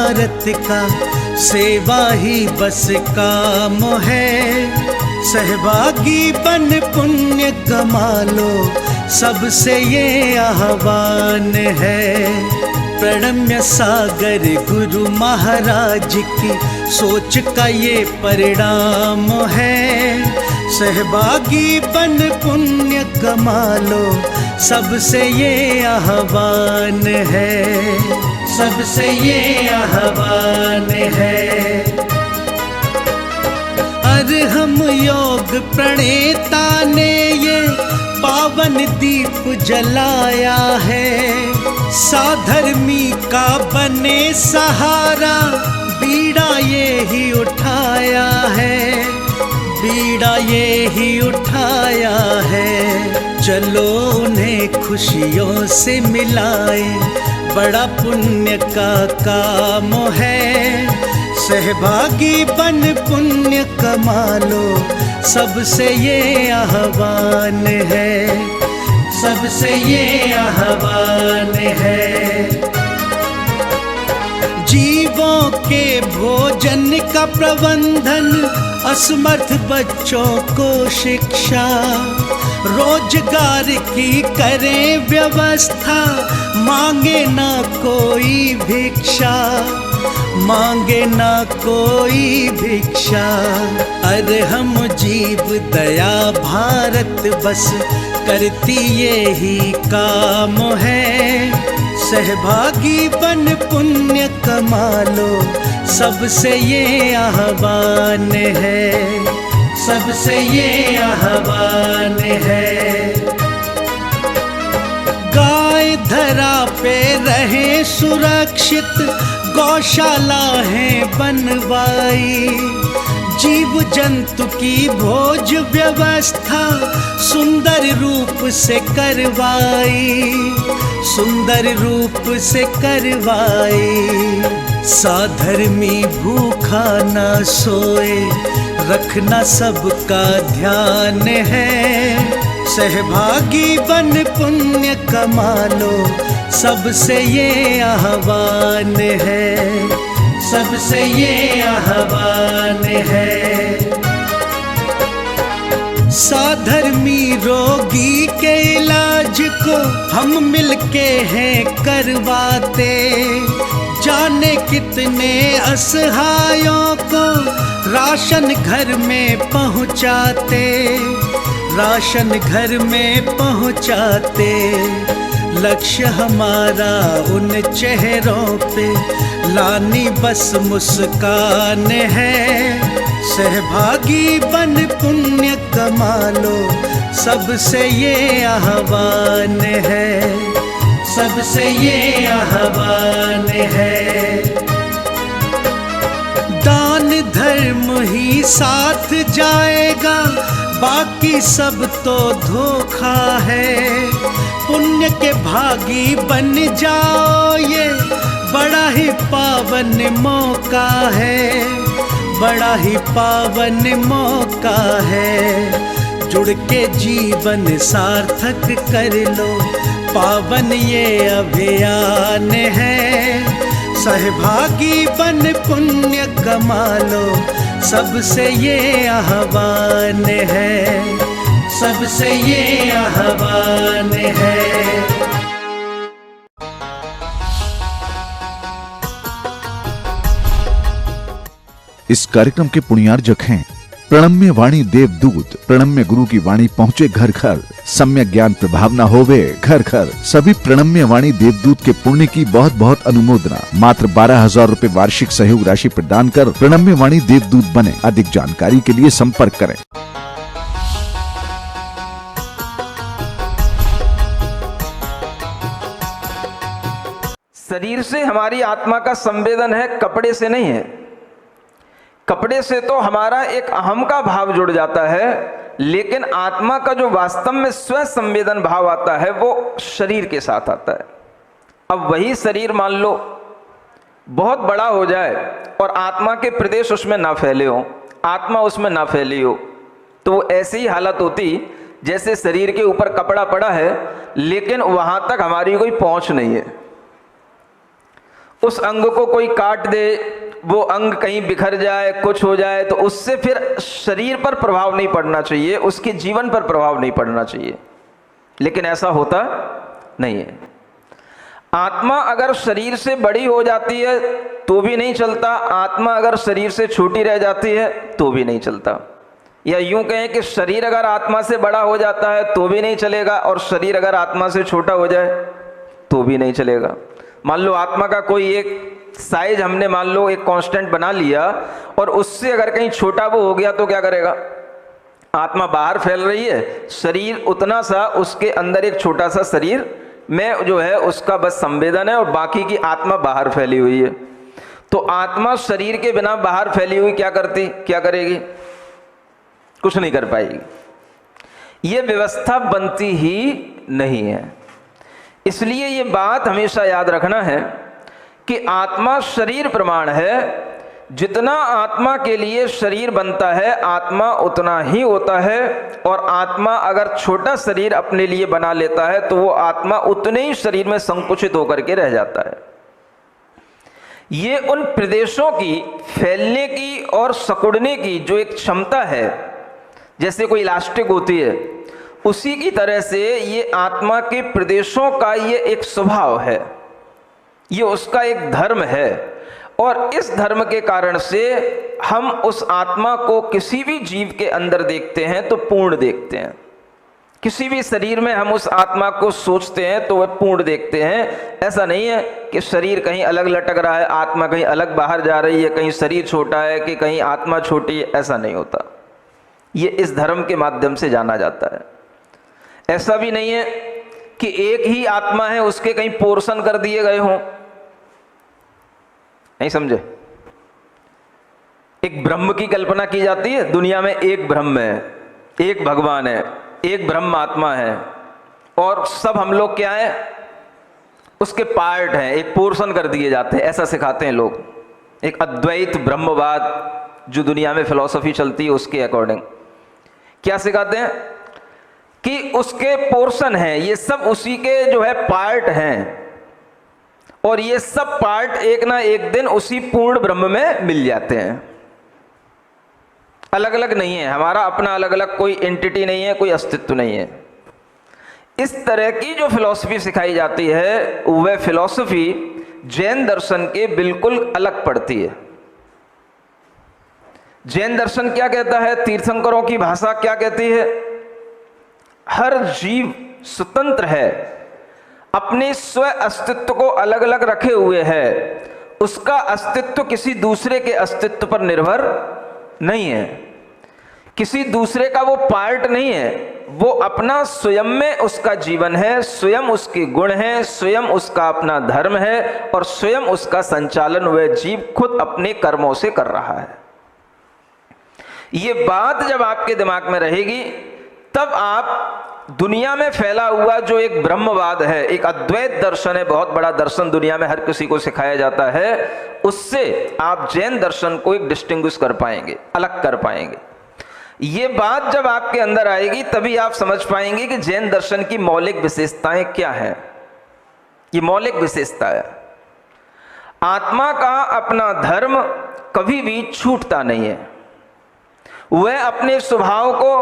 भारत का सेवा ही बस काम है। सहभागी बन पुण्य कमा लो, सबसे ये आह्वान है। प्रणम्य सागर गुरु महाराज की सोच का ये परिणाम है। सहभागी बन पुण्य कमा लो, सबसे ये आह्वान है, सबसे ये आह्वान है। अरहम योग प्रणेता ने ये पावन दीप जलाया है। साधर्मी का बने सहारा, बीड़ा ये ही उठाया है, बीड़ा ये ही उठाया है। चलो उन्हें खुशियों से मिलाए, बड़ा पुण्य का काम है। सहभागी बन पुण्य कमा लो, सबसे ये आह्वान है, सबसे ये आह्वान है। जीवों के भोजन का प्रबंधन, असमर्थ बच्चों को शिक्षा, रोजगार की करें व्यवस्था, मांगे ना कोई भिक्षा, मांगे ना कोई भिक्षा। अरहम जीव दया भारत बस करती ये ही काम है। सहभागी बन पुण्य कमा लो, सबसे ये आह्वान है, सबसे ये आह्वान है। गाय धरा पे रहे सुरक्षित, गौशाला है बनवाई। जीव जंतु की भोज व्यवस्था सुंदर रूप से करवाई, सुंदर रूप से करवाई। साधर्मी भूखा ना सोए, रखना सबका ध्यान है। सहभागी बन पुण्य कमा लो, सबसे ये आह्वान है, सबसे ये आह्वान है। साधर्मी रोगी के इलाज को हम मिलके हैं करवाते। जाने कितने असहायों को राशन घर में पहुँचाते, राशन घर में पहुँचाते। लक्ष्य हमारा उन चेहरों पे लानी बस मुस्कान है। सहभागी बन पुण्य कमा लो, सबसे ये आह्वान है, सबसे ये आह्वान है। दान धर्म ही साथ जाएगा, बाकी सब तो धोखा है। पुण्य के भागी बन जाओ, ये बड़ा ही पावन मौका है, बड़ा ही पावन मौका है। जुड़ के जीवन सार्थक कर लो, पावन ये अभियान है। सहभागी बन पुण्य कमा लो, सबसे ये आह्वान है, सबसे ये आह्वान है। इस कार्यक्रम के पुण्यार्जक हैं प्रणम्य वाणी देवदूत। प्रणम्य गुरु की वाणी पहुँचे घर घर, सम्यक ज्ञान प्रभावना होवे घर घर। सभी प्रणम्य वाणी देवदूत के पुण्य की बहुत बहुत अनुमोदना। मात्र 12,000 रुपए वार्षिक सहयोग राशि प्रदान कर प्रणम्य वाणी देवदूत बने। अधिक जानकारी के लिए संपर्क करें। शरीर से हमारी आत्मा का संवेदन है, कपड़े से नहीं है। कपड़े से तो हमारा एक अहम का भाव जुड़ जाता है, लेकिन आत्मा का जो वास्तव में स्व संवेदन भाव आता है वो शरीर के साथ आता है। अब वही शरीर मान लो बहुत बड़ा हो जाए और आत्मा के प्रदेश उसमें ना फैले हो, आत्मा उसमें ना फैली हो, तो वो ऐसी ही हालत होती जैसे शरीर के ऊपर कपड़ा पड़ा है लेकिन वहां तक हमारी कोई पहुंच नहीं है। उस अंग को कोई काट दे, वो अंग कहीं बिखर जाए, कुछ हो जाए, तो उससे फिर शरीर पर प्रभाव नहीं पड़ना चाहिए, उसके जीवन पर प्रभाव नहीं पड़ना चाहिए। लेकिन ऐसा होता नहीं है। आत्मा अगर शरीर से बड़ी हो जाती है तो भी नहीं चलता, आत्मा अगर शरीर से छोटी रह जाती है तो भी नहीं चलता। या यूं कहें कि शरीर अगर आत्मा से बड़ा हो जाता है तो भी नहीं चलेगा, और शरीर अगर आत्मा से छोटा हो जाए तो भी नहीं चलेगा। मान लो आत्मा का कोई एक साइज हमने मान लो एक कांस्टेंट बना लिया, और उससे अगर कहीं छोटा वो हो गया तो क्या करेगा? आत्मा बाहर फैल रही है, शरीर उतना सा, उसके अंदर एक छोटा सा शरीर में जो है उसका बस संवेदन है, और बाकी की आत्मा बाहर फैली हुई है। तो आत्मा शरीर के बिना बाहर फैली हुई क्या करेगी? कुछ नहीं कर पाएगी। ये व्यवस्था बनती ही नहीं है। इसलिए ये बात हमेशा याद रखना है कि आत्मा शरीर प्रमाण है। जितना आत्मा के लिए शरीर बनता है आत्मा उतना ही होता है, और आत्मा अगर छोटा शरीर अपने लिए बना लेता है तो वो आत्मा उतने ही शरीर में संकुचित होकर के रह जाता है। ये उन प्रदेशों की फैलने की और सिकुड़ने की जो एक क्षमता है, जैसे कोई इलास्टिक होती है, उसी की तरह से ये आत्मा के प्रदेशों का ये एक स्वभाव है, ये उसका एक धर्म है। और इस धर्म के कारण से हम उस आत्मा को किसी भी जीव के अंदर देखते हैं तो पूर्ण देखते हैं। किसी भी शरीर में हम उस आत्मा को सोचते हैं तो वह पूर्ण देखते हैं। ऐसा नहीं है कि शरीर कहीं अलग लटक रहा है, आत्मा कहीं अलग बाहर जा रही है, कहीं शरीर छोटा है कि कहीं आत्मा छोटी है, ऐसा नहीं होता। ये इस धर्म के माध्यम से जाना जाता है। ऐसा भी नहीं है कि एक ही आत्मा है, उसके कहीं पोर्शन कर दिए गए हों, नहीं समझे? एक ब्रह्म की कल्पना की जाती है, दुनिया में एक ब्रह्म है, एक भगवान है, एक ब्रह्म आत्मा है, और सब हम लोग क्या है? उसके पार्ट हैं, एक पोर्शन कर दिए जाते हैं। ऐसा सिखाते हैं लोग। एक अद्वैत ब्रह्मवाद जो दुनिया में फिलॉसफी चलती है उसके अकॉर्डिंग क्या सिखाते हैं कि उसके पोर्शन हैं, ये सब उसी के जो है पार्ट हैं, और ये सब पार्ट एक ना एक दिन उसी पूर्ण ब्रह्म में मिल जाते हैं। अलग अलग नहीं है, हमारा अपना अलग अलग कोई एंटिटी नहीं है, कोई अस्तित्व नहीं है। इस तरह की जो फिलॉसफी सिखाई जाती है वह फिलॉसफी जैन दर्शन के बिल्कुल अलग पड़ती है। जैन दर्शन क्या कहता है? तीर्थंकरों की भाषा क्या कहती है? हर जीव स्वतंत्र है, अपने स्व अस्तित्व को अलग अलग रखे हुए है, उसका अस्तित्व किसी दूसरे के अस्तित्व पर निर्भर नहीं है, किसी दूसरे का वो पार्ट नहीं है, वो अपना स्वयं में उसका जीवन है, स्वयं उसके गुण हैं, स्वयं उसका अपना धर्म है, और स्वयं उसका संचालन वह जीव खुद अपने कर्मों से कर रहा है। ये बात जब आपके दिमाग में रहेगी तब आप दुनिया में फैला हुआ जो एक ब्रह्मवाद है, एक अद्वैत दर्शन है, बहुत बड़ा दर्शन दुनिया में हर किसी को सिखाया जाता है, उससे आप जैन दर्शन को एक डिस्टिंग्विश कर पाएंगे, अलग कर पाएंगे। ये बात जब आपके अंदर आएगी तभी आप समझ पाएंगे कि जैन दर्शन की मौलिक विशेषताएं क्या हैं। ये मौलिक विशेषता है, आत्मा का अपना धर्म कभी भी छूटता नहीं है। वह अपने स्वभाव को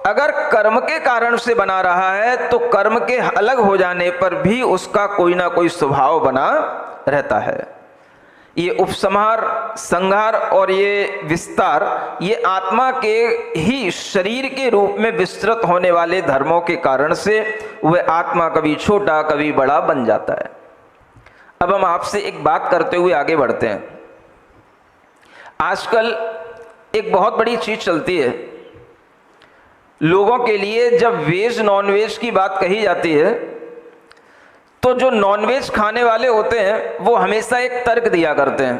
अगर कर्म के कारण से बना रहा है तो कर्म के अलग हो जाने पर भी उसका कोई ना कोई स्वभाव बना रहता है। ये उपसंहार, संहार और ये विस्तार, ये आत्मा के ही शरीर के रूप में विस्तृत होने वाले धर्मों के कारण से वह आत्मा कभी छोटा कभी बड़ा बन जाता है। अब हम आपसे एक बात करते हुए आगे बढ़ते हैं। आजकल एक बहुत बड़ी चीज चलती है लोगों के लिए, जब वेज नॉन वेज की बात कही जाती है तो जो नॉनवेज खाने वाले होते हैं वो हमेशा एक तर्क दिया करते हैं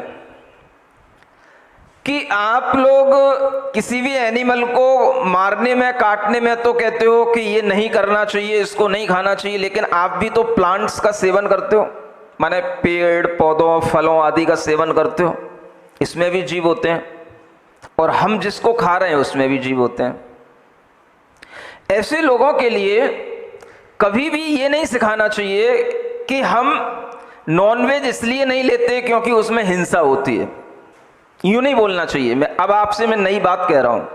कि आप लोग किसी भी एनिमल को मारने में, काटने में तो कहते हो कि ये नहीं करना चाहिए, इसको नहीं खाना चाहिए, लेकिन आप भी तो प्लांट्स का सेवन करते हो, माने पेड़ पौधों फलों आदि का सेवन करते हो, इसमें भी जीव होते हैं, और हम जिसको खा रहे हैं उसमें भी जीव होते हैं। ऐसे लोगों के लिए कभी भी ये नहीं सिखाना चाहिए कि हम नॉनवेज इसलिए नहीं लेते क्योंकि उसमें हिंसा होती है। यूं नहीं बोलना चाहिए। अब आपसे मैं नई बात कह रहा हूं।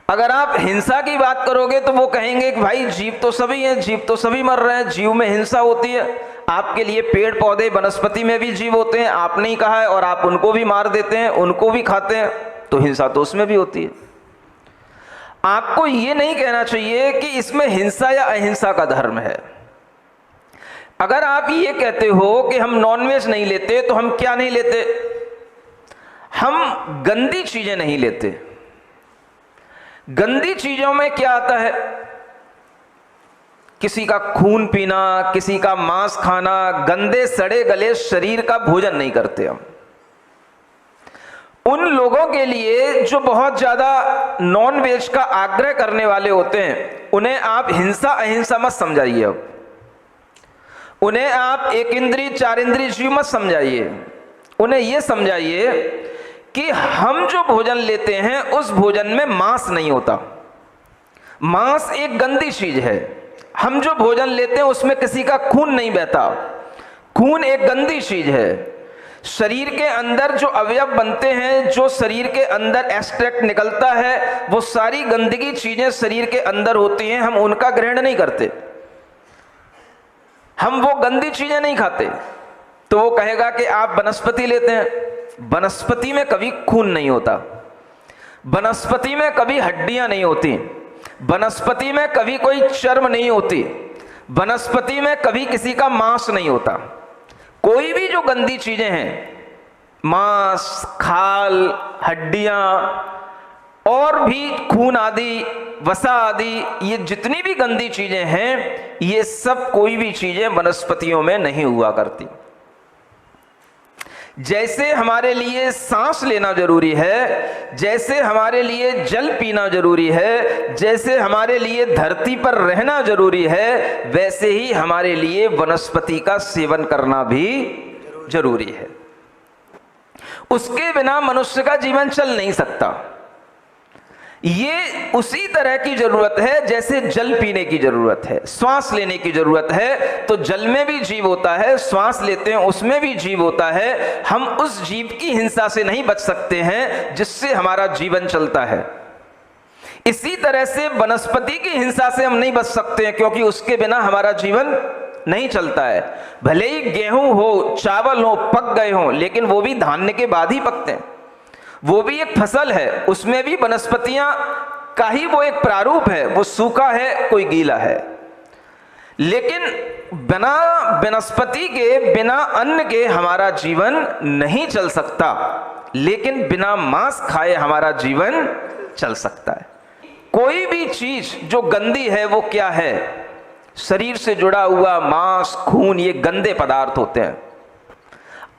अगर आप हिंसा की बात करोगे तो वो कहेंगे कि भाई जीव तो सभी हैं, जीव तो सभी मर रहे हैं, जीव में हिंसा होती है। आपके लिए पेड़ पौधे वनस्पति में भी जीव होते हैं, आपने ही कहा है, और आप उनको भी मार देते हैं, उनको भी खाते हैं, तो हिंसा तो उसमें भी होती है। आपको ये नहीं कहना चाहिए कि इसमें हिंसा या अहिंसा का धर्म है। अगर आप ये कहते हो कि हम नॉनवेज नहीं लेते, तो हम क्या नहीं लेते? हम गंदी चीजें नहीं लेते। गंदी चीजों में क्या आता है? किसी का खून पीना, किसी का मांस खाना, गंदे सड़े गले शरीर का भोजन नहीं करते हम। उन लोगों के लिए जो बहुत ज्यादा नॉन वेज का आग्रह करने वाले होते हैं, उन्हें आप हिंसा अहिंसा मत समझाइए। अब उन्हें आप एक इंद्रिय चार इंद्रिय जीव मत समझाइए। उन्हें यह समझाइए कि हम जो भोजन लेते हैं उस भोजन में मांस नहीं होता। मांस एक गंदी चीज है। हम जो भोजन लेते हैं उसमें किसी का खून नहीं बहता। खून एक गंदी चीज है। शरीर के अंदर जो अवयव बनते हैं, जो शरीर के अंदर एक्सट्रैक्ट निकलता है, वो सारी गंदगी चीजें शरीर के अंदर होती हैं, हम उनका ग्रहण नहीं करते। हम वो गंदी चीजें नहीं खाते। तो वो कहेगा कि आप वनस्पति लेते हैं। वनस्पति में कभी खून नहीं होता, वनस्पति में कभी हड्डियां नहीं होती, वनस्पति में कभी कोई चर्म नहीं होती, वनस्पति में कभी किसी का मांस नहीं होता। कोई भी जो गंदी चीजें हैं, मांस, खाल, हड्डियां और भी खून आदि, वसा आदि, ये जितनी भी गंदी चीजें हैं, ये सब कोई भी चीजें वनस्पतियों में नहीं हुआ करती। जैसे हमारे लिए सांस लेना जरूरी है, जैसे हमारे लिए जल पीना जरूरी है, जैसे हमारे लिए धरती पर रहना जरूरी है, वैसे ही हमारे लिए वनस्पति का सेवन करना भी जरूरी है। उसके बिना मनुष्य का जीवन चल नहीं सकता। ये उसी तरह की जरूरत है जैसे जल पीने की जरूरत है, श्वास लेने की जरूरत है। तो जल में भी जीव होता है, श्वास लेते हैं उसमें भी जीव होता है। हम उस जीव की हिंसा से नहीं बच सकते हैं जिससे हमारा जीवन चलता है। इसी तरह से वनस्पति की हिंसा से हम नहीं बच सकते हैं, क्योंकि उसके बिना हमारा जीवन नहीं चलता है। भले ही गेहूं हो, चावल हो, पक गए हों, लेकिन वो भी धान्य के बाद ही पकते हैं। वो भी एक फसल है, उसमें भी वनस्पतियां का ही वो एक प्रारूप है। वो सूखा है, कोई गीला है। लेकिन बिना वनस्पति के, बिना अन्न के हमारा जीवन नहीं चल सकता, लेकिन बिना मांस खाए हमारा जीवन चल सकता है। कोई भी चीज जो गंदी है वो क्या है? शरीर से जुड़ा हुआ मांस, खून, ये गंदे पदार्थ होते हैं।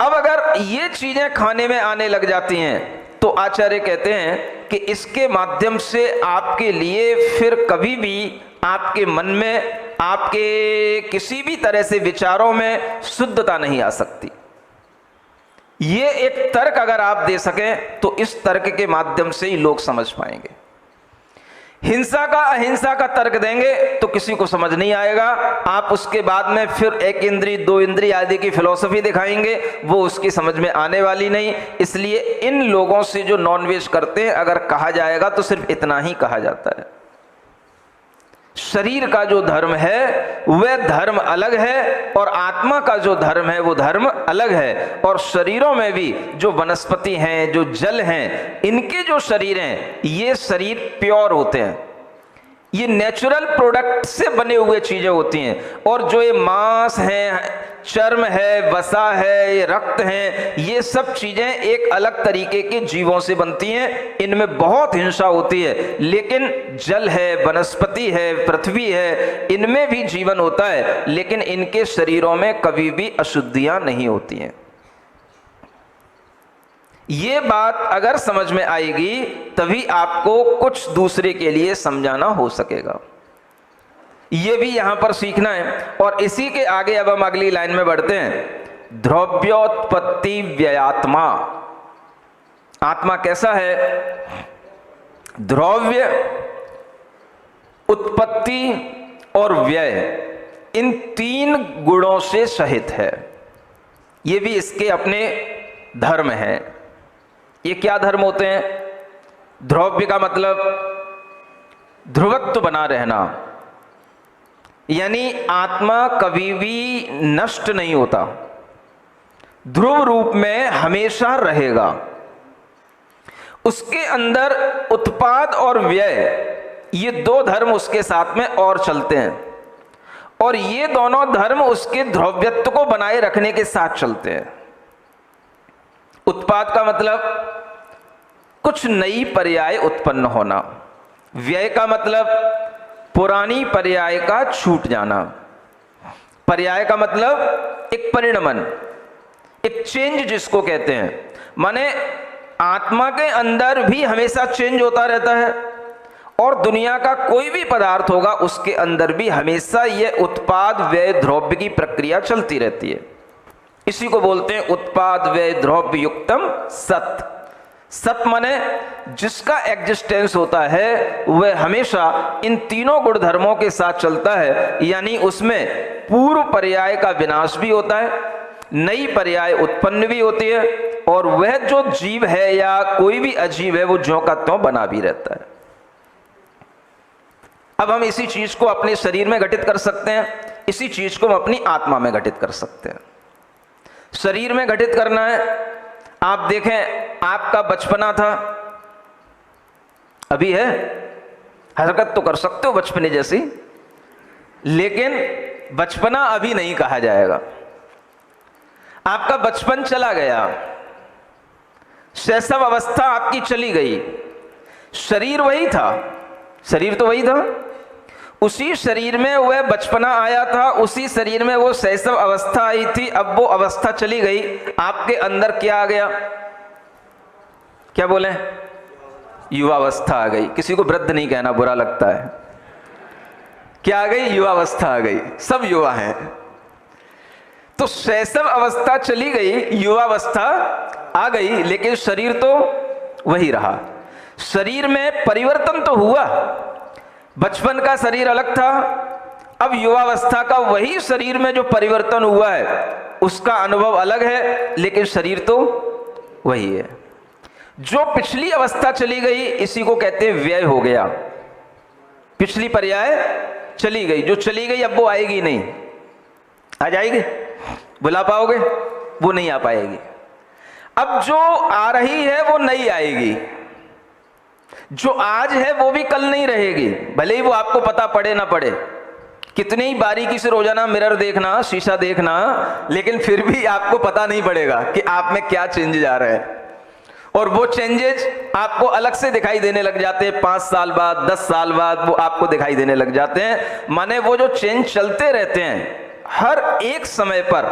अब अगर ये चीजें खाने में आने लग जाती हैं तो आचार्य कहते हैं कि इसके माध्यम से आपके लिए फिर कभी भी आपके मन में, आपके किसी भी तरह से विचारों में शुद्धता नहीं आ सकती। ये एक तर्क अगर आप दे सकें तो इस तर्क के माध्यम से ही लोग समझ पाएंगे। हिंसा का अहिंसा का तर्क देंगे तो किसी को समझ नहीं आएगा। आप उसके बाद में फिर एक इंद्री, दो इंद्री आदि की फिलॉसफी दिखाएंगे, वो उसकी समझ में आने वाली नहीं। इसलिए इन लोगों से जो नॉनवेज करते हैं, अगर कहा जाएगा तो सिर्फ इतना ही कहा जाता है। शरीर का जो धर्म है वह धर्म अलग है, और आत्मा का जो धर्म है वो धर्म अलग है। और शरीरों में भी जो वनस्पति हैं, जो जल हैं, इनके जो शरीर हैं, ये शरीर प्योर होते हैं। ये नेचुरल प्रोडक्ट से बने हुए चीजें होती हैं। और जो ये मांस है, चर्म है, वसा है, ये रक्त है, ये सब चीजें एक अलग तरीके के जीवों से बनती हैं। इनमें बहुत हिंसा होती है। लेकिन जल है, वनस्पति है, पृथ्वी है, इनमें भी जीवन होता है, लेकिन इनके शरीरों में कभी भी अशुद्धियां नहीं होती हैं। ये बात अगर समझ में आएगी तभी आपको कुछ दूसरे के लिए समझाना हो सकेगा। ये भी यहां पर सीखना है। और इसी के आगे अब हम अगली लाइन में बढ़ते हैं। द्रव्योत्पत्ति व्ययात्मा। आत्मा कैसा है? द्रव्य, उत्पत्ति और व्यय, इन तीन गुणों से सहित है। ये भी इसके अपने धर्म हैं। ये क्या धर्म होते हैं? ध्रुव्य का मतलब ध्रुवत्व बना रहना, यानी आत्मा कभी भी नष्ट नहीं होता, ध्रुव रूप में हमेशा रहेगा। उसके अंदर उत्पाद और व्यय, ये दो धर्म उसके साथ में और चलते हैं, और ये दोनों धर्म उसके ध्रुव्यत्व को बनाए रखने के साथ चलते हैं। उत्पाद का मतलब कुछ नई पर्याय उत्पन्न होना, व्यय का मतलब पुरानी पर्याय का छूट जाना। पर्याय का मतलब एक परिणमन, एक चेंज जिसको कहते हैं, माने आत्मा के अंदर भी हमेशा चेंज होता रहता है, और दुनिया का कोई भी पदार्थ होगा उसके अंदर भी हमेशा ये उत्पाद व्यय ध्रुव्य की प्रक्रिया चलती रहती है। इसी को बोलते हैं उत्पाद व्यय ध्रुव्य युक्तम सत। सत माने जिसका एग्जिस्टेंस होता है वह हमेशा इन तीनों गुण धर्मों के साथ चलता है, यानी उसमें पूर्व पर्याय का विनाश भी होता है, नई पर्याय उत्पन्न भी होती है, और वह जो जीव है या कोई भी अजीव है वो ज्यों का त्यों बना भी रहता है। अब हम इसी चीज को अपने शरीर में घटित कर सकते हैं, इसी चीज को हम अपनी आत्मा में घटित कर सकते हैं। शरीर में घटित करना है, आप देखें आपका बचपना था, अभी है, हरकत तो कर सकते हो बचपने जैसी, लेकिन बचपना अभी नहीं कहा जाएगा। आपका बचपन चला गया, शैशव अवस्था आपकी चली गई, शरीर वही था, शरीर तो वही था, उसी शरीर में वह बचपना आया था, उसी शरीर में वो शैशव अवस्था आई थी। अब वो अवस्था चली गई, आपके अंदर क्या आ गया? क्या बोले? युवावस्था आ गई। किसी को वृद्ध नहीं कहना, बुरा लगता है। क्या आ गई? युवावस्था आ गई। सब युवा हैं। तो शैशव अवस्था चली गई, युवावस्था आ गई, लेकिन शरीर तो वही रहा। शरीर में परिवर्तन तो हुआ, बचपन का शरीर अलग था, अब युवावस्था का वही शरीर में जो परिवर्तन हुआ है उसका अनुभव अलग है, लेकिन शरीर तो वही है। जो पिछली अवस्था चली गई इसी को कहते हैं व्यय हो गया। पिछली पर्याय चली गई, जो चली गई अब वो आएगी नहीं। आ जाएगी? बुला पाओगे? वो नहीं आ पाएगी। अब जो आ रही है वो नहीं आएगी, जो आज है वो भी कल नहीं रहेगी, भले ही वो आपको पता पड़े ना पड़े। कितनी ही बारीकी से रोजाना मिरर देखना, शीशा देखना, लेकिन फिर भी आपको पता नहीं पड़ेगा कि आप में क्या चेंजेज आ रहे हैं। और वो चेंजेज आपको अलग से दिखाई देने लग जाते हैं, 5 साल बाद, 10 साल बाद वो आपको दिखाई देने लग जाते हैं। माने वो जो चेंज चलते रहते हैं, हर एक समय पर,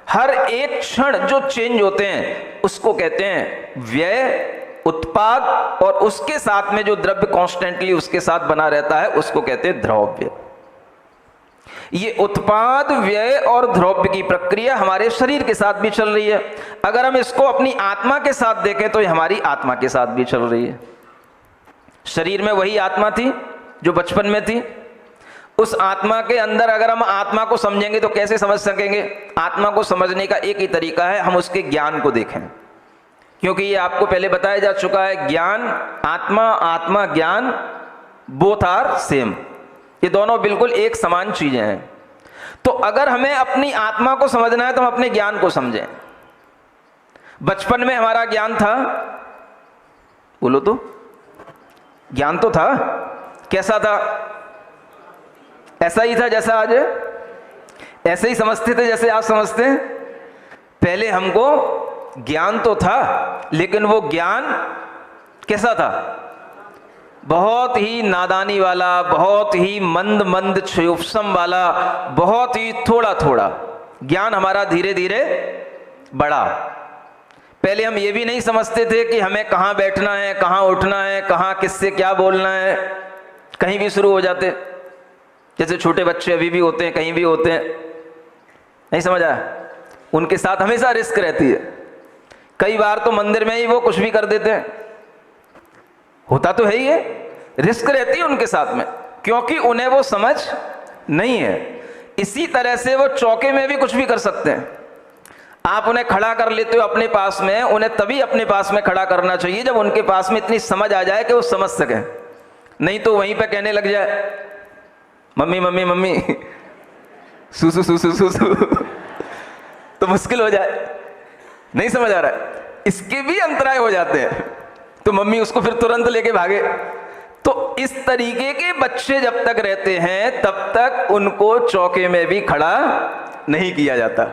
हर एक क्षण जो चेंज होते हैं उसको कहते हैं व्यय, उत्पाद, और उसके साथ में जो द्रव्य कॉन्स्टेंटली उसके साथ बना रहता है उसको कहते हैं द्रव्य। ये उत्पाद, व्यय और द्रव्य की प्रक्रिया हमारे शरीर के साथ भी चल रही है। अगर हम इसको अपनी आत्मा के साथ देखें तो ये हमारी आत्मा के साथ भी चल रही है। शरीर में वही आत्मा थी जो बचपन में थी। उस आत्मा के अंदर अगर हम आत्मा को समझेंगे तो कैसे समझ सकेंगे? आत्मा को समझने का एक ही तरीका है, हम उसके ज्ञान को देखें, क्योंकि ये आपको पहले बताया जा चुका है। ज्ञान, आत्मा ज्ञान, बोथ आर सेम, ये दोनों बिल्कुल एक समान चीजें हैं। तो अगर हमें अपनी आत्मा को समझना है तो हम अपने ज्ञान को समझें। बचपन में हमारा ज्ञान था, बोलो तो, ज्ञान तो था। कैसा था? ऐसा ही था जैसा आज है, ऐसे ही समझते थे जैसे आज समझते हैं। पहले हमको ज्ञान तो था, लेकिन वो ज्ञान कैसा था? बहुत ही नादानी वाला, बहुत ही मंद मंद क्षयोपशम वाला, बहुत ही थोड़ा थोड़ा ज्ञान हमारा धीरे धीरे बढ़ा। पहले हम ये भी नहीं समझते थे कि हमें कहाँ बैठना है, कहाँ उठना है, कहाँ किससे क्या बोलना है, कहीं भी शुरू हो जाते। जैसे छोटे बच्चे अभी भी होते हैं, कहीं भी होते हैं, नहीं समझ आया? उनके साथ हमेशा रिस्क रहती है। कई बार तो मंदिर में ही वो कुछ भी कर देते हैं, होता तो है ही है, रिस्क रहती है उनके साथ में, क्योंकि उन्हें वो समझ नहीं है। इसी तरह से वो चौके में भी कुछ भी कर सकते हैं। आप उन्हें खड़ा कर लेते हो अपने पास में, उन्हें तभी अपने पास में खड़ा करना चाहिए जब उनके पास में इतनी समझ आ जाए कि वो समझ सके, नहीं तो वहीं पे कहने लग जाए मम्मी मम्मी मम्मी सुसु सुसु सुसु तो मुश्किल हो जाए, नहीं समझ आ रहा है, इसके भी अंतराय हो जाते हैं, तो मम्मी उसको फिर तुरंत लेके भागे। तो इस तरीके के बच्चे जब तक रहते हैं तब तक उनको चौके में भी खड़ा नहीं किया जाता।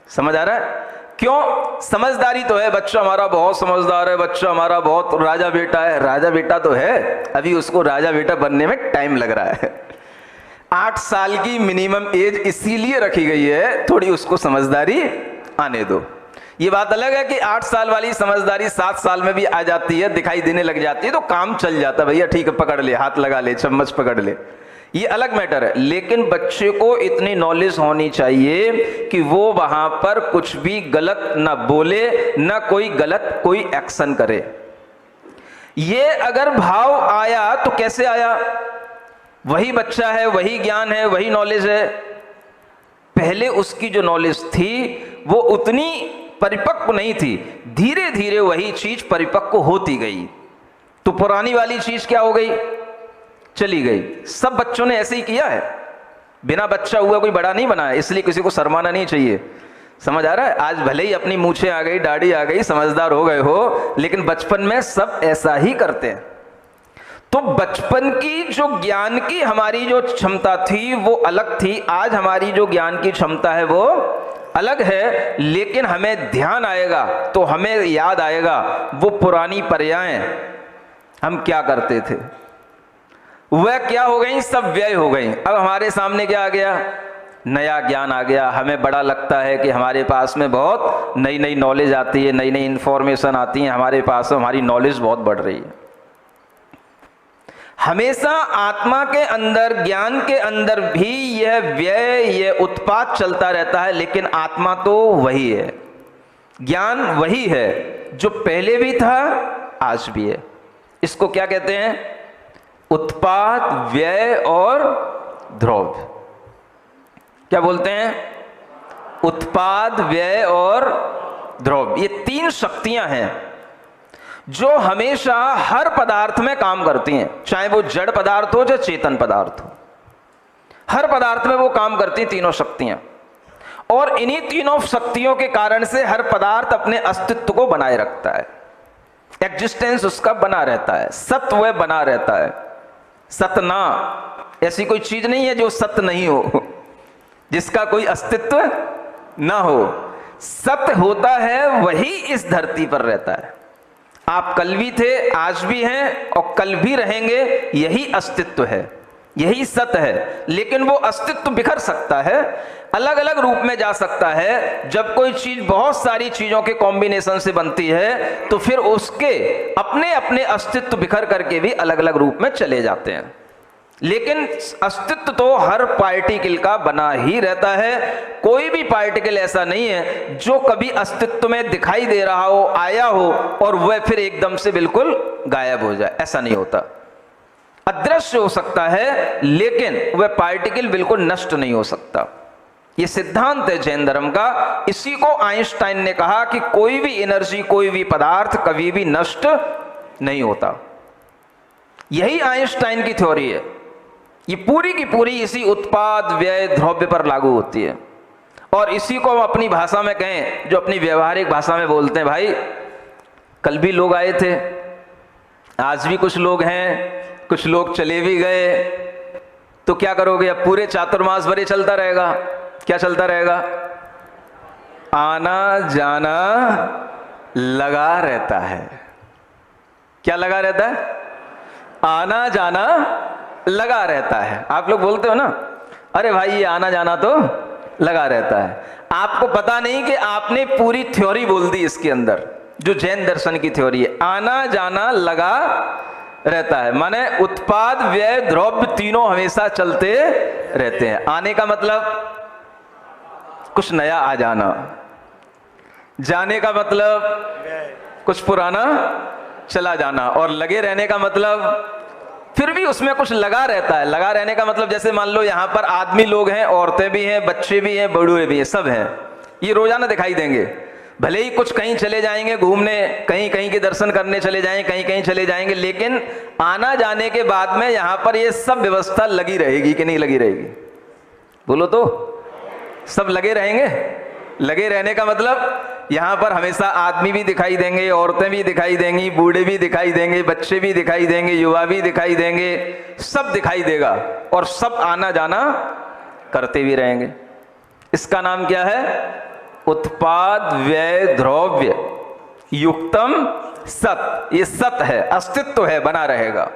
समझ आ रहा है? क्यों? समझदारी तो है, बच्चा हमारा बहुत समझदार है, बच्चा हमारा बहुत राजा बेटा है। राजा बेटा तो है, अभी उसको राजा बेटा बनने में टाइम लग रहा है। 8 साल की मिनिमम एज इसीलिए रखी गई है, थोड़ी उसको समझदारी आने दो। ये बात अलग है कि 8 साल वाली समझदारी 7 साल में भी आ जाती है, दिखाई देने लग जाती है, तो काम चल जाता है, भैया ठीक है पकड़ ले, हाथ लगा ले, चम्मच पकड़ ले, ये अलग मैटर है। लेकिन बच्चे को इतनी नॉलेज होनी चाहिए कि वो वहां पर कुछ भी गलत ना बोले, ना कोई गलत कोई एक्शन करे। ये अगर भाव आया तो कैसे आया? वही बच्चा है, वही ज्ञान है, वही नॉलेज है, पहले उसकी जो नॉलेज थी वो उतनी परिपक्व नहीं थी, धीरे धीरे वही चीज परिपक्व होती गई, तो पुरानी वाली चीज क्या हो गई? चली गई। सब बच्चों ने ऐसे ही किया है, बिना बच्चा हुआ कोई बड़ा नहीं बना है, इसलिए किसी को शर्माना नहीं चाहिए। समझ आ रहा है? आज भले ही अपनी मूछें आ गई, दाढ़ी आ गई, समझदार हो गए हो, लेकिन बचपन में सब ऐसा ही करते हैं। तो बचपन की जो ज्ञान की हमारी जो क्षमता थी वो अलग थी, आज हमारी जो ज्ञान की क्षमता है वो अलग है। लेकिन हमें ध्यान आएगा तो हमें याद आएगा वो पुरानी पर्यायें हम क्या करते थे, वह क्या हो गई, सब व्यय हो गई। अब हमारे सामने क्या आ गया? नया ज्ञान आ गया। हमें बड़ा लगता है कि हमारे पास में बहुत नई नई नॉलेज आती है, नई नई इंफॉर्मेशन आती है, हमारे पास हमारी नॉलेज बहुत बढ़ रही है। हमेशा आत्मा के अंदर, ज्ञान के अंदर भी यह व्यय, यह उत्पाद चलता रहता है, लेकिन आत्मा तो वही है, ज्ञान वही है जो पहले भी था आज भी है। इसको क्या कहते हैं? उत्पाद, व्यय और द्रव्य। क्या बोलते हैं? उत्पाद, व्यय और द्रव्य। ये 3 शक्तियां हैं जो हमेशा हर पदार्थ में काम करती हैं, चाहे वो जड़ पदार्थ हो चाहे चेतन पदार्थ हो, हर पदार्थ में वो काम करती हैं तीनों शक्तियां। और इन्हीं तीनों शक्तियों के कारण से हर पदार्थ अपने अस्तित्व को बनाए रखता है, एग्जिस्टेंस उसका बना रहता है, सत्व बना रहता है। सतना ऐसी कोई चीज नहीं है जो सत्य नहीं हो, जिसका कोई अस्तित्व ना हो। सत्य होता है वही इस धरती पर रहता है। आप कल भी थे, आज भी हैं और कल भी रहेंगे, यही अस्तित्व है, यही सत्य है। लेकिन वो अस्तित्व बिखर सकता है, अलग अलग रूप में जा सकता है। जब कोई चीज बहुत सारी चीजों के कॉम्बिनेशन से बनती है तो फिर उसके अपने अपने अस्तित्व बिखर करके भी अलग अलग रूप में चले जाते हैं। लेकिन अस्तित्व तो हर पार्टिकल का बना ही रहता है। कोई भी पार्टिकल ऐसा नहीं है जो कभी अस्तित्व में दिखाई दे रहा हो, आया हो और वह फिर एकदम से बिल्कुल गायब हो जाए, ऐसा नहीं होता। अदृश्य हो सकता है लेकिन वह पार्टिकल बिल्कुल नष्ट नहीं हो सकता। यह सिद्धांत है जैन धर्म का। इसी को आइंस्टाइन ने कहा कि कोई भी एनर्जी, कोई भी पदार्थ कभी भी नष्ट नहीं होता। यही आइंस्टाइन की थ्योरी है। ये पूरी की पूरी इसी उत्पाद, व्यय, द्रव्य पर लागू होती है। और इसी को हम अपनी भाषा में कहें, जो अपनी व्यवहारिक भाषा में बोलते हैं, भाई कल भी लोग आए थे, आज भी कुछ लोग हैं, कुछ लोग चले भी गए, तो क्या करोगे? अब पूरे चातुर्मास भरे चलता रहेगा। क्या चलता रहेगा? आना जाना लगा रहता है। क्या लगा रहता है? आना जाना लगा रहता है। आप लोग बोलते हो ना, अरे भाई ये आना जाना तो लगा रहता है। आपको पता नहीं कि आपने पूरी थ्योरी बोल दी इसके अंदर, जो जैन दर्शन की थ्योरी है। आना जाना लगा रहता है, माने उत्पाद, व्यय, द्रव्य तीनों हमेशा चलते रहते हैं। आने का मतलब कुछ नया आ जाना, जाने का मतलब कुछ पुराना चला जाना, और लगे रहने का मतलब फिर भी उसमें कुछ लगा रहता है। लगा रहने का मतलब जैसे मान लो यहां पर आदमी लोग हैं, औरतें भी हैं, बच्चे भी हैं, बड़ूए भी हैं, सब हैं। ये रोजाना दिखाई देंगे। भले ही कुछ कहीं चले जाएंगे घूमने, कहीं कहीं के दर्शन करने चले जाएंगे, कहीं कहीं चले जाएंगे, लेकिन आना जाने के बाद में यहां पर ये सब व्यवस्था लगी रहेगी कि नहीं लगी रहेगी? बोलो तो, सब लगे रहेंगे। लगे रहने का मतलब यहां पर हमेशा आदमी भी दिखाई देंगे, औरतें भी दिखाई देंगी, बूढ़े भी दिखाई देंगे, बच्चे भी दिखाई देंगे, युवा भी दिखाई देंगे, सब दिखाई देगा और सब आना जाना करते भी रहेंगे। इसका नाम क्या है? उत्पाद व्यय द्रव्य युक्तम सत। ये सत है, अस्तित्व है, बना रहेगा।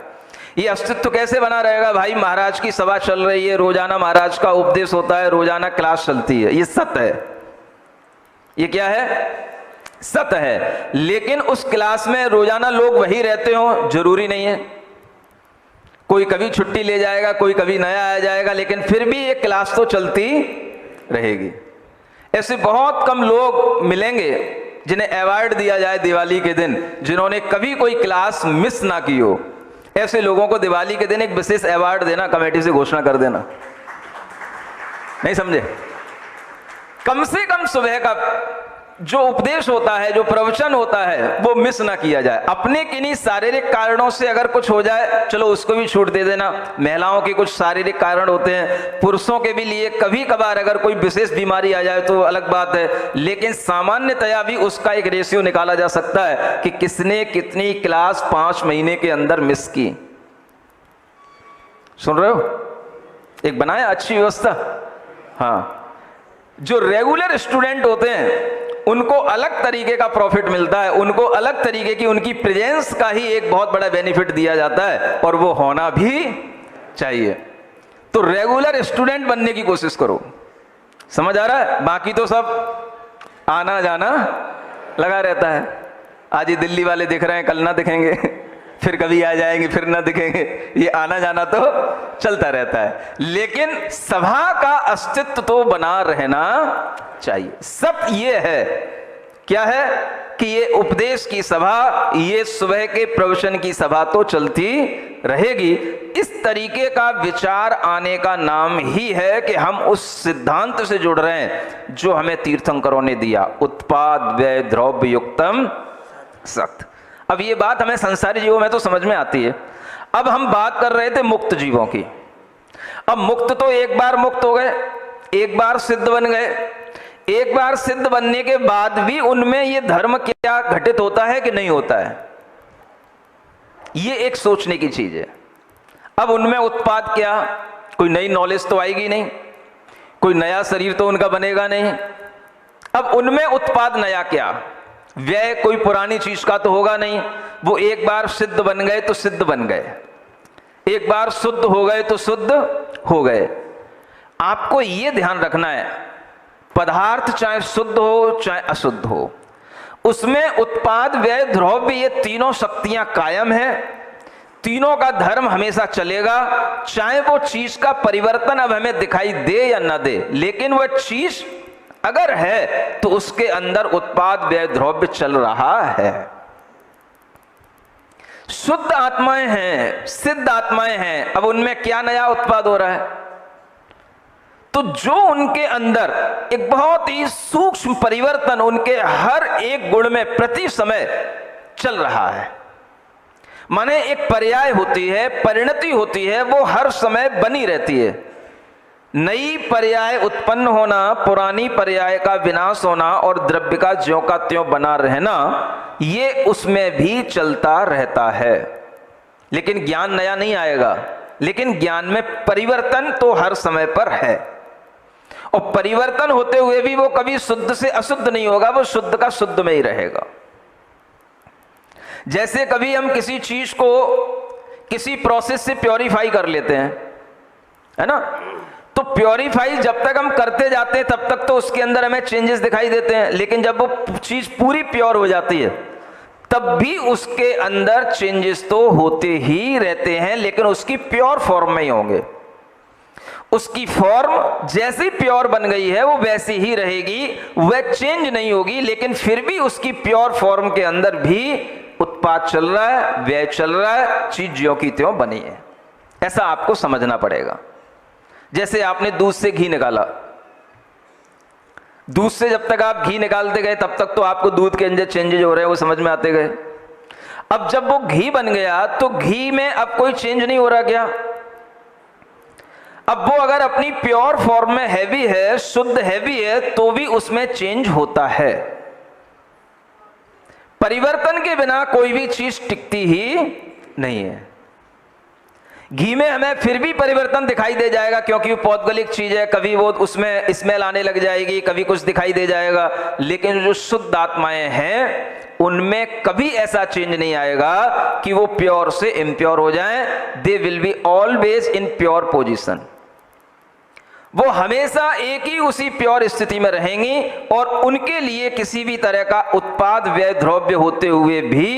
ये अस्तित्व कैसे बना रहेगा भाई? महाराज की सभा चल रही है, रोजाना महाराज का उपदेश होता है, रोजाना क्लास चलती है, ये सत है। ये क्या है? सत है। लेकिन उस क्लास में रोजाना लोग वही रहते हो जरूरी नहीं है। कोई कभी छुट्टी ले जाएगा, कोई कभी नया आ जाएगा, लेकिन फिर भी ये क्लास तो चलती रहेगी। ऐसे बहुत कम लोग मिलेंगे जिन्हें अवार्ड दिया जाए दिवाली के दिन, जिन्होंने कभी कोई क्लास मिस ना की हो। ऐसे लोगों को दिवाली के दिन एक विशेष अवार्ड देना, कमेटी से घोषणा कर देना। नहीं समझे? कम से कम सुबह का जो उपदेश होता है, जो प्रवचन होता है, वो मिस ना किया जाए। अपने किन्हीं शारीरिक कारणों से अगर कुछ हो जाए, चलो उसको भी छूट दे देना। महिलाओं के कुछ शारीरिक कारण होते हैं, पुरुषों के भी लिए कभी कभार अगर कोई विशेष बीमारी आ जाए तो अलग बात है, लेकिन सामान्यतया भी उसका एक रेशियो निकाला जा सकता है कि किसने कितनी क्लास 5 महीने के अंदर मिस की। सुन रहे हो? एक बनाया अच्छी व्यवस्था। हाँ, जो रेगुलर स्टूडेंट होते हैं उनको अलग तरीके का प्रॉफिट मिलता है, उनको अलग तरीके की उनकी प्रेजेंस का ही एक बहुत बड़ा बेनिफिट दिया जाता है, और वो होना भी चाहिए। तो रेगुलर स्टूडेंट बनने की कोशिश करो। समझ आ रहा है? बाकी तो सब आना जाना लगा रहता है। आज ही दिल्ली वाले दिख रहे हैं, कल ना दिखेंगे, फिर कभी आ जाएंगे, फिर ना दिखेंगे। ये आना जाना तो चलता रहता है, लेकिन सभा का अस्तित्व तो बना रहना चाहिए। सत्य ये है, क्या है कि ये उपदेश की सभा, ये सुबह के प्रवचन की सभा तो चलती रहेगी। इस तरीके का विचार आने का नाम ही है कि हम उस सिद्धांत से जुड़ रहे हैं जो हमें तीर्थंकरों ने दिया, उत्पाद व्यय द्रव्य युक्तम सत। अब ये बात हमें संसारी जीवों में तो समझ में आती है। अब हम बात कर रहे थे मुक्त जीवों की। अब मुक्त तो एक बार मुक्त हो गए, एक बार सिद्ध बन गए। एक बार सिद्ध बनने के बाद भी उनमें ये धर्म क्या घटित होता है कि नहीं होता है, ये एक सोचने की चीज है। अब उनमें उत्पाद क्या? कोई नई नॉलेज तो आएगी नहीं, कोई नया शरीर तो उनका बनेगा नहीं। अब उनमें उत्पाद नया क्या? व्यय कोई पुरानी चीज का तो होगा नहीं। वो एक बार सिद्ध बन गए तो सिद्ध बन गए, एक बार शुद्ध हो गए तो शुद्ध हो गए। आपको ये ध्यान रखना है, पदार्थ चाहे शुद्ध हो चाहे अशुद्ध हो, उसमें उत्पाद व्यय द्रव्य ये तीनों शक्तियां कायम है। तीनों का धर्म हमेशा चलेगा, चाहे वो चीज का परिवर्तन अब हमें दिखाई दे या ना दे, लेकिन वह चीज अगर है तो उसके अंदर उत्पाद व्यय द्रव्य चल रहा है। शुद्ध आत्माएं हैं, सिद्ध आत्माएं हैं, अब उनमें क्या नया उत्पाद हो रहा है? तो जो उनके अंदर एक बहुत ही सूक्ष्म परिवर्तन उनके हर एक गुण में प्रति समय चल रहा है, माने एक पर्याय होती है, परिणति होती है, वो हर समय बनी रहती है। नई पर्याय उत्पन्न होना, पुरानी पर्याय का विनाश होना और द्रव्य का ज्यों का त्यों बना रहना, ये उसमें भी चलता रहता है। लेकिन ज्ञान नया नहीं आएगा, लेकिन ज्ञान में परिवर्तन तो हर समय पर है। और परिवर्तन होते हुए भी वो कभी शुद्ध से अशुद्ध नहीं होगा, वो शुद्ध का शुद्ध में ही रहेगा। जैसे कभी हम किसी चीज को किसी प्रोसेस से प्योरीफाई कर लेते हैं, है ना, तो प्योरीफाई जब तक हम करते जाते हैं तब तक तो उसके अंदर हमें चेंजेस दिखाई देते हैं, लेकिन जब वो चीज पूरी प्योर हो जाती है तब भी उसके अंदर चेंजेस तो होते ही रहते हैं, लेकिन उसकी प्योर फॉर्म में ही होंगे। उसकी फॉर्म जैसी प्योर बन गई है वो वैसी ही रहेगी, वह चेंज नहीं होगी, लेकिन फिर भी उसकी प्योर फॉर्म के अंदर भी उत्पाद चल रहा है, व्यय चल रहा है, चीज ज्यों की त्यों बनी है। ऐसा आपको समझना पड़ेगा। जैसे आपने दूध से घी निकाला, दूध से जब तक आप घी निकालते गए तब तक तो आपको दूध के अंदर चेंजेज हो रहे हैं, वो समझ में आते गए। अब जब वो घी बन गया तो घी में अब कोई चेंज नहीं हो रहा क्या? अब वो अगर अपनी प्योर फॉर्म में हैवी है, शुद्ध हैवी है, तो भी उसमें चेंज होता है। परिवर्तन के बिना कोई भी चीज टिकती ही नहीं है। घी में हमें फिर भी परिवर्तन दिखाई दे जाएगा क्योंकि वो पौद्गलिक चीज है, कभी वो उसमें स्मेल आने लग जाएगी, कभी कुछ दिखाई दे जाएगा, लेकिन जो शुद्ध आत्माएं हैं उनमें कभी ऐसा चेंज नहीं आएगा कि वो प्योर से इम्प्योर हो जाएं। They will be always in pure position. वो हमेशा एक ही उसी प्योर स्थिति में रहेंगी और उनके लिए किसी भी तरह का उत्पाद व्यय द्रव्य होते हुए भी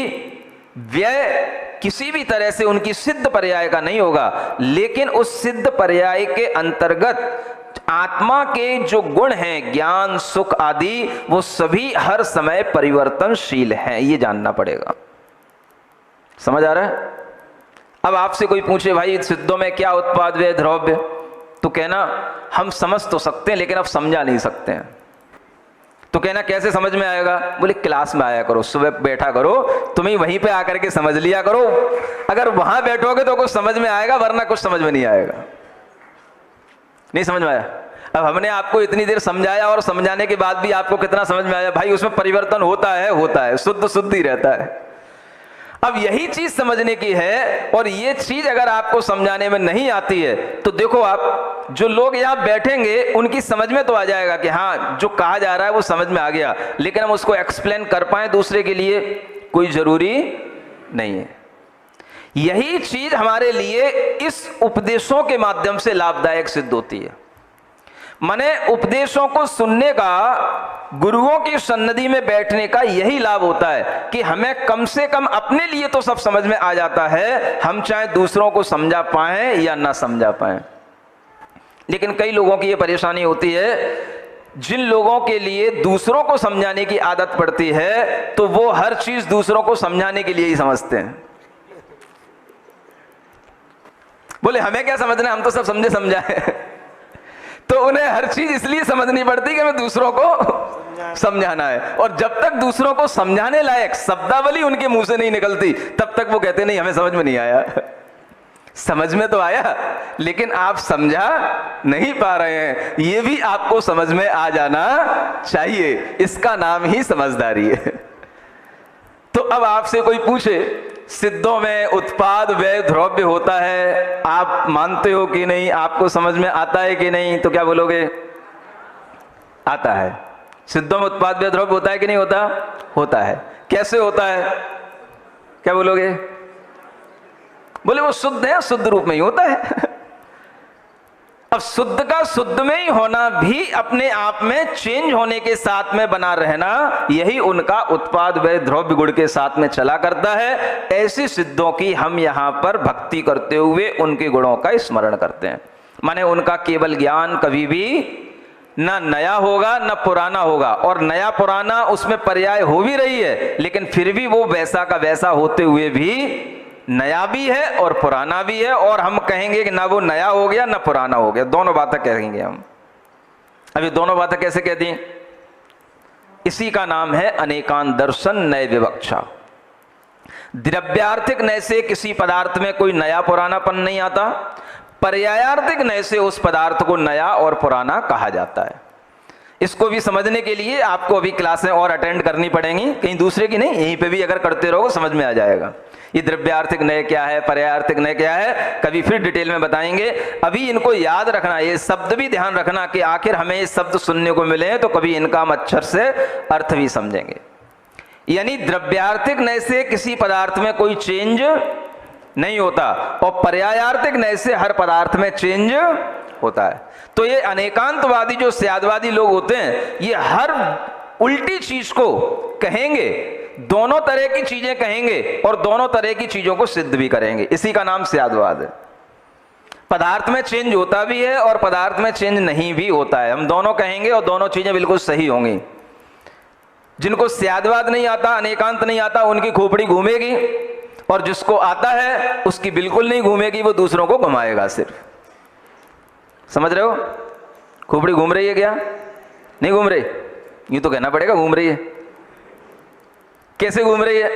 व्यय किसी भी तरह से उनकी सिद्ध पर्याय का नहीं होगा। लेकिन उस सिद्ध पर्याय के अंतर्गत आत्मा के जो गुण हैं, ज्ञान, सुख आदि, वो सभी हर समय परिवर्तनशील हैं। ये जानना पड़ेगा। समझ आ रहा है? अब आपसे कोई पूछे भाई सिद्धों में क्या उत्पाद व्यय द्रव्य, तो कहना हम समझ तो सकते हैं लेकिन अब समझा नहीं सकते हैं। तो कहना कैसे समझ में आएगा? बोले क्लास में आया करो, सुबह बैठा करो, तुम्हें वहीं पे आकर के समझ लिया करो। अगर वहां बैठोगे तो कुछ समझ में आएगा, वरना कुछ समझ में नहीं आएगा। नहीं समझ में आया? अब हमने आपको इतनी देर समझाया और समझाने के बाद भी आपको कितना समझ में आया? भाई उसमें परिवर्तन होता है, शुद्ध शुद्ध ही रहता है। अब यही चीज समझने की है और ये चीज अगर आपको समझाने में नहीं आती है तो देखो, आप जो लोग यहां बैठेंगे उनकी समझ में तो आ जाएगा कि हाँ जो कहा जा रहा है वो समझ में आ गया, लेकिन हम उसको एक्सप्लेन कर पाए दूसरे के लिए कोई जरूरी नहीं है। यही चीज हमारे लिए इस उपदेशों के माध्यम से लाभदायक सिद्ध होती है। माने उपदेशों को सुनने का, गुरुओं की सन्निधि में बैठने का यही लाभ होता है कि हमें कम से कम अपने लिए तो सब समझ में आ जाता है, हम चाहे दूसरों को समझा पाए या ना समझा पाए। लेकिन कई लोगों की ये परेशानी होती है, जिन लोगों के लिए दूसरों को समझाने की आदत पड़ती है तो वो हर चीज दूसरों को समझाने के लिए ही समझते हैं। बोले हमें क्या समझना, हम तो सब समझे समझाए। तो उन्हें हर चीज इसलिए समझनी पड़ती कि हमें दूसरों को समझाना है, और जब तक दूसरों को समझाने लायक शब्दावली उनके मुंह से नहीं निकलती तब तक वो कहते नहीं हमें समझ में नहीं आया। समझ में तो आया लेकिन आप समझा नहीं पा रहे हैं, ये भी आपको समझ में आ जाना चाहिए। इसका नाम ही समझदारी है। तो अब आपसे कोई पूछे सिद्धों में उत्पाद व्यय द्रव्य होता है, आप मानते हो कि नहीं, आपको समझ में आता है कि नहीं, तो क्या बोलोगे? आता है। सिद्धों में उत्पाद व्यय द्रव्य होता है कि नहीं होता? होता है। कैसे होता है? क्या बोलोगे? बोले वो शुद्ध है, शुद्ध रूप में ही होता है। अब शुद्ध का शुद्ध में ही होना भी अपने आप में चेंज होने के साथ में बना रहना, यही उनका उत्पाद व्यय द्रव्य गुण के साथ में चला करता है। ऐसी सिद्धों की हम यहाँ पर भक्ति करते हुए उनके गुणों का स्मरण करते हैं। माने उनका केवल ज्ञान कभी भी ना नया होगा ना पुराना होगा, और नया पुराना उसमें पर्याय हो भी रही है, लेकिन फिर भी वो वैसा का वैसा होते हुए भी नया भी है और पुराना भी है। और हम कहेंगे कि ना वो नया हो गया ना पुराना हो गया, दोनों बातें कहेंगे हम। अभी दोनों बातें कैसे कह दी? इसी का नाम है अनेकांत दर्शन नय विवक्षा। द्रव्यार्थिक नय से किसी पदार्थ में कोई नया पुरानापन नहीं आता, पर्यायार्थिक नय से उस पदार्थ को नया और पुराना कहा जाता है। इसको भी समझने के लिए आपको अभी क्लासें और अटेंड करनी पड़ेंगी, कहीं दूसरे की नहीं, यहीं पे भी अगर करते रहोगे समझ में आ जाएगा। ये द्रव्यार्थिक नय क्या है, पर्यायार्थिक नय क्या है, कभी फिर डिटेल में बताएंगे। अभी इनको याद रखना, ये शब्द भी ध्यान रखना कि आखिर हमें ये शब्द सुनने को मिले हैं तो कभी इनका हम अक्षर से अर्थ भी समझेंगे। यानी द्रव्यार्थिक नय से किसी पदार्थ में कोई चेंज नहीं होता, और पर्यायार्थिक नय से हर पदार्थ में चेंज होता है। तो ये अनेकांतवादी जो स्यादवादी लोग होते हैं, ये हर उल्टी चीज को कहेंगे, दोनों तरह की चीजें कहेंगे और दोनों तरह की चीजों को सिद्ध भी करेंगे। इसी का नाम स्यादवाद है। पदार्थ में चेंज होता भी है और पदार्थ में चेंज नहीं भी होता है, हम दोनों कहेंगे और दोनों चीजें बिल्कुल सही होंगी। जिनको स्यादवाद नहीं आता, अनेकांत नहीं आता, उनकी खोपड़ी घूमेगी, और जिसको आता है उसकी बिल्कुल नहीं घूमेगी, वो दूसरों को घुमाएगा सिर्फ। समझ रहे हो? खोपड़ी घूम रही है क्या? नहीं घूम रही? यूं तो कहना पड़ेगा घूम रही है। कैसे घूम रही है?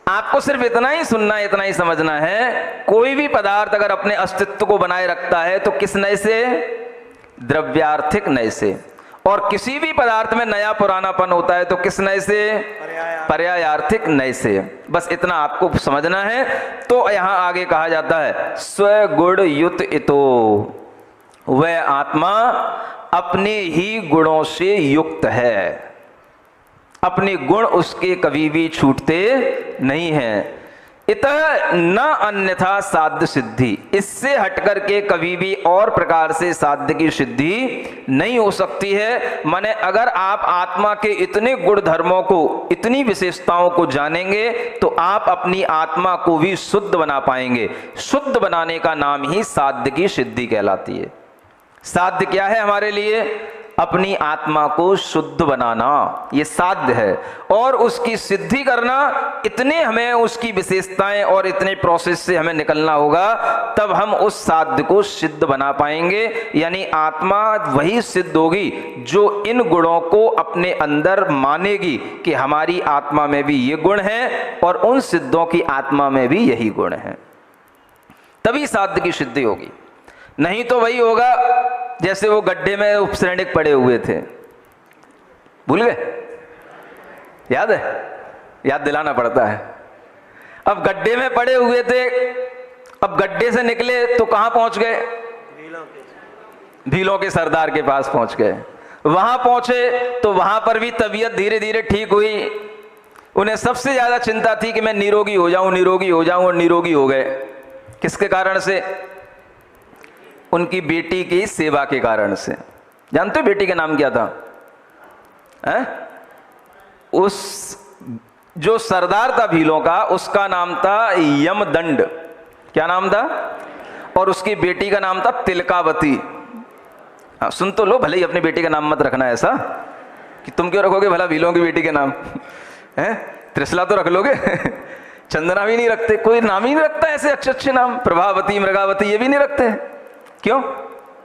आपको सिर्फ इतना ही सुनना है, इतना ही समझना है, कोई भी पदार्थ अगर अपने अस्तित्व को बनाए रखता है तो किस नए से? द्रव्यार्थिक नए से। और किसी भी पदार्थ में नया पुरानापन होता है तो किस नए से? पर्यायार्थिक नए से। बस इतना आपको समझना है। तो यहां आगे कहा जाता है स्वगुण युत इतो, वह आत्मा अपने ही गुणों से युक्त है, अपने गुण उसके कभी भी छूटते नहीं हैं। इतः न अन्यथा साध्य सिद्धि, इससे हटकर के कभी भी और प्रकार से साध्य की सिद्धि नहीं हो सकती है। माने अगर आप आत्मा के इतने गुण धर्मों को, इतनी विशेषताओं को जानेंगे तो आप अपनी आत्मा को भी शुद्ध बना पाएंगे। शुद्ध बनाने का नाम ही साध्य की सिद्धि कहलाती है। साध्य क्या है हमारे लिए? अपनी आत्मा को शुद्ध बनाना, ये साध्य है। और उसकी सिद्धि करना, इतने हमें उसकी विशेषताएं और इतने प्रोसेस से हमें निकलना होगा, तब हम उस साध्य को सिद्ध बना पाएंगे। यानी आत्मा वही सिद्ध होगी जो इन गुणों को अपने अंदर मानेगी कि हमारी आत्मा में भी ये गुण हैं और उन सिद्धों की आत्मा में भी यही गुण हैं, तभी साध्य की सिद्धि होगी। नहीं तो वही होगा जैसे वो गड्ढे में उपश्रेणिक पड़े हुए थे, भूल गए? याद है? याद दिलाना पड़ता है। अब गड्ढे में पड़े हुए थे, अब गड्ढे से निकले तो कहां पहुंच गए? भीलों के सरदार के पास पहुंच गए। वहां पहुंचे तो वहां पर भी तबीयत धीरे धीरे ठीक हुई। उन्हें सबसे ज्यादा चिंता थी कि मैं निरोगी हो जाऊं, निरोगी हो जाऊं, और निरोगी हो गए। किसके कारण से? उनकी बेटी की सेवा के कारण से। जानते हो बेटी का नाम क्या था? उस जो सरदार था भीलों का, उसका नाम था यमदंड। क्या नाम था? और उसकी बेटी का नाम था तिलकावती। हाँ, सुन तो लो, भले ही अपनी बेटी का नाम मत रखना ऐसा कि तुम क्यों रखोगे भला भीलों की बेटी के नाम? है त्रिशला तो रख लोगे चंदना भी नहीं रखते, कोई नाम ही नहीं रखता ऐसे अच्छे अच्छे नाम। प्रभावती, मृगावती, ये भी नहीं रखते। क्यों?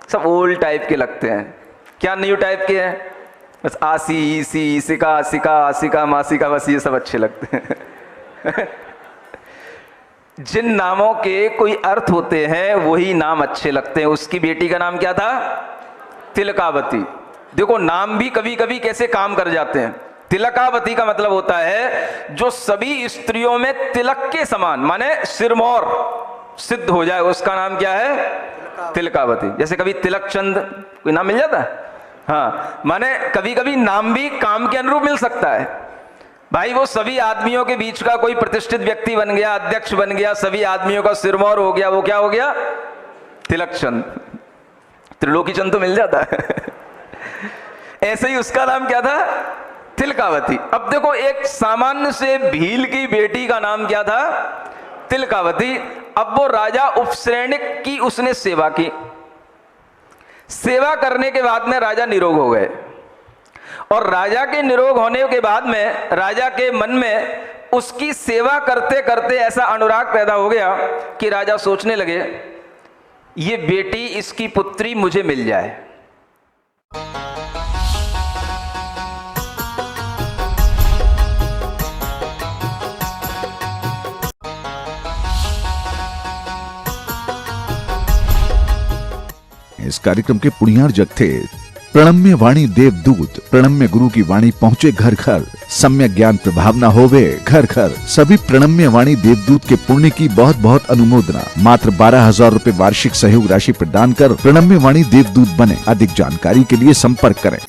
सब ओल्ड टाइप के लगते हैं। क्या न्यू टाइप के हैं? बस आसी, ईसी, ईसिका, आसिका, आसिका, मासिका, बस ये सब अच्छे लगते हैं जिन नामों के कोई अर्थ होते हैं वही नाम अच्छे लगते हैं। उसकी बेटी का नाम क्या था? तिलकावती। देखो नाम भी कभी कभी कैसे काम कर जाते हैं। तिलकावती का मतलब होता है जो सभी स्त्रियों में तिलक के समान, माने सिरमौर सिद्ध हो जाए, उसका नाम क्या है? तिलकावती। जैसे कभी तिलक चंद कोई नाम मिल जाता है। हाँ, माने कभी कभी नाम भी काम के अनुरूप मिल सकता है। भाई वो सभी आदमियों के बीच का कोई प्रतिष्ठित व्यक्ति बन गया, अध्यक्ष बन गया, सभी आदमियों का सिरमौर हो गया, वो क्या हो गया? तिलक चंद। त्रिलोकी चंद तो मिल जाता है ऐसे ही उसका नाम क्या था? तिलकावती। अब देखो एक सामान्य से भील की बेटी का नाम क्या था? तिलकावती। अब वो राजा उपश्रेणिक की उसने सेवा की। सेवा करने के बाद में राजा निरोग हो गए, और राजा के निरोग होने के बाद में राजा के मन में उसकी सेवा करते करते ऐसा अनुराग पैदा हो गया कि राजा सोचने लगे ये बेटी, इसकी पुत्री मुझे मिल जाए। इस कार्यक्रम के पुण्यार्जक थे प्रणम्य वाणी देवदूत। प्रणम्य गुरु की वाणी पहुंचे घर घर, सम्यक ज्ञान प्रभावना होवे घर घर। सभी प्रणम्य वाणी देवदूत के पुण्य की बहुत बहुत अनुमोदना। मात्र 12,000 रुपए वार्षिक सहयोग राशि प्रदान कर प्रणम्य वाणी देवदूत बने। अधिक जानकारी के लिए संपर्क करें।